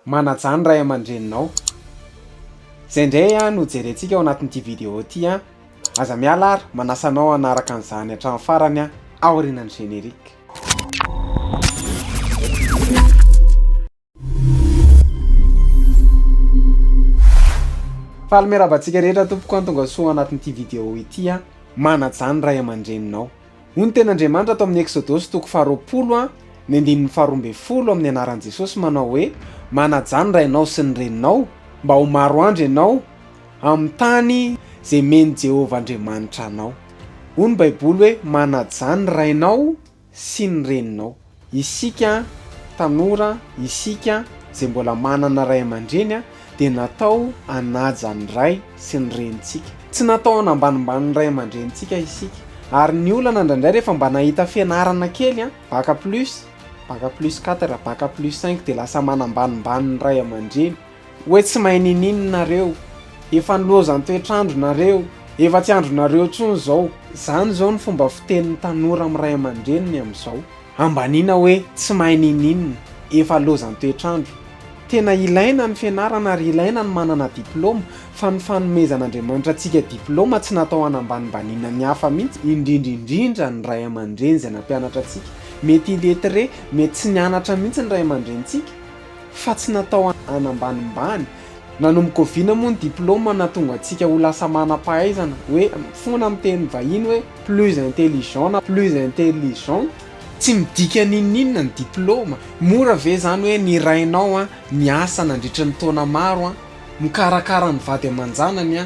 Manajany ray aman-dreninao. Zay ndray no jerentsika ao anatin'ity vidéo ity aza miala ary manasanao anaraka an'izany hatramin'ny farany aorian'ny générique. Faly miarabantsika rehetra tompoko tonga soa anatin'ity vidéo ity manajany ray aman-dreninao. Hoy ny ten'Andriamanitra atao amin'ny Exodus 20 ny 12 amin'ny anaran'i Jesosy manao hoe manajany rainao sy ny reninao mba ho maro andro ianao amin'ny tany zay meny Jehovah Andriamanitra anao. Hoy ny Baiboly hoe manajany rainao sy ny reninao. Isika tanora, isika zay mbola manana ray aman-dreny dia natao hanaja ny ray sy ny renitsika. Tsy natao hanambanimbany ny ray aman-drenitsika isika. Ary ny olana ndraindray rehefa mba nahita fianarana kely bac plus 4, bac plus 5 dia lasa manambanimbany ny ray aman-dreny. Hoe tsy mahay ninino nareo, efa nilozan'ny toetrandro nareo, efa tsy andro nareo tsony zao. Zany zao ny fomba fitenin'ny tanora amin'ny ray aman-dreniny amin'izao. Ambanina hoe tsy mahay ninino, efa lozan'ny toetrandro. Tena ilaina ny fianarana ary ilaina ny manana diplôma, fa ny fanomezan'Andriamanitra antsika diplôma tsy natao hanambanimbanina ny hafa mihitsy, indrindra ny ray aman-dreny izay nampianatra antsika. Mety illettré, mety tsy nianatra mihitsy ny ray aman-drenitsika, fa tsy natao hanambanimbany. Nanomboka oviana moa ny diplôma na tonga antsika ho lasa manam-pahaizana, hoe fona amin'ny teny vahiny hoe plus intelligent na plus intelligent. Tsy midika ninina ny diplôma. Mora ve zany hoe ny rainao niasa nandritra ny taona maro mikarakara ny vady aman-janany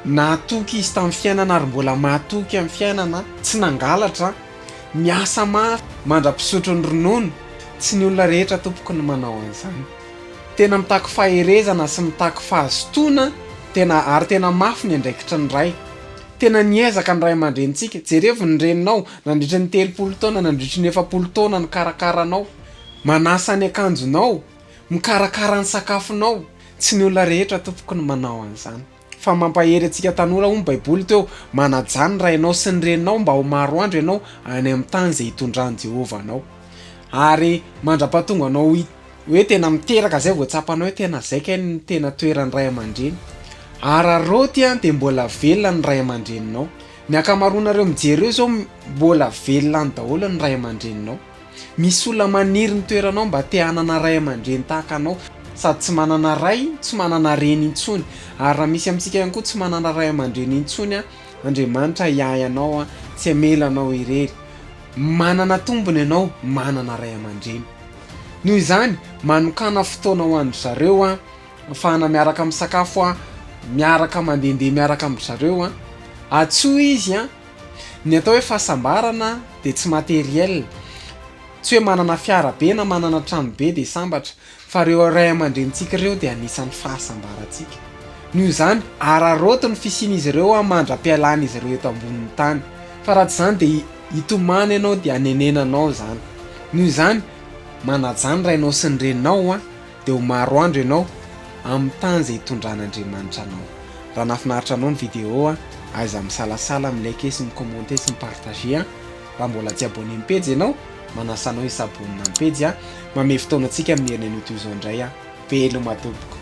nahatoky izy tamin'ny fiainana ary mbola mahatoky amin'ny fiainana, tsy nangalatra, miasa mafy, mandra-pisotro ny ronono. Tsy ny olona rehetra tompoko ny manao an'izany. Tena mitaky faherezana sy mitaky fahazotoana, ary tena mafy ny andraikitra ny ray. Tena niezaka ny ray aman-drenitsika. Jerevy ny reninao nandritra ny 30 taona, nandritra ny 40 taona ny karakaranao, manasa ny akanjonao, mikarakara ny sakafonao. Tsy ny olona rehetra tompoko ny manao an'izany. Fa mampahery antsika tanora hoy ny Baiboly teo, manajany rainao sy ny reninao mba ho maro andro ianao any amin'ny tany izay hitondran'i Jehovah anao. Ary mandra-pahatonga anao hoe tena miteraka zay vao tsapanao hoe tena zaika ny tena toeran'ny ray aman-dreny. Araroty dia mbola velona ny ray aman-dreninao. Ny akamaroanareo mijery eo zao mbola velona ny daholo ny ray aman-dreninao. Misy olona maniry ny toeranao mba te hanana ray aman-dreny tahaka anao, sady tsy manana ray, tsy manana reny intsony. Ary raha misy amintsika ihany koa tsy manana ray aman-dreny intsony, Andriamanitra hiahy anao, tsy hamela anao irery. Manana tombony ianao, manana ray aman-dreny. Noho izany manokana fotoana ho andry zareo ahafahana miaraka misakafo, miaraka mandehandeha miaraka amin'ny zareo atsoa izy ny atao hoe fahasambarana dia tsy materiel. Tsy hoe manana fiara be na manana trano be dia sambatra, fa reo ray aman-drenitsika ireo dia anisan'ny fahasambarantsika. Noho izany araroty ny fisian'izy ireo mandra-pialana izy ireo eto ambonin'ny tany, fa raha tsy izany dia hitomany ianao dia hanenenanao zany. Noho izany manajany rainao sy ny reninao dia ho maro andro ianao amin'ny tany izay hitondran'Andriamanitra anao. Raha nafinaritra anao ny vidéo aiza misalasala, milike sy micommente sy mipartage. Raha mbola tsy abonné amin'ny page ianao, manasanao hisabonina amin'ny page. Mame fotoana antsika amin'ny herinan'io toy izao indray. Veloma tompoko.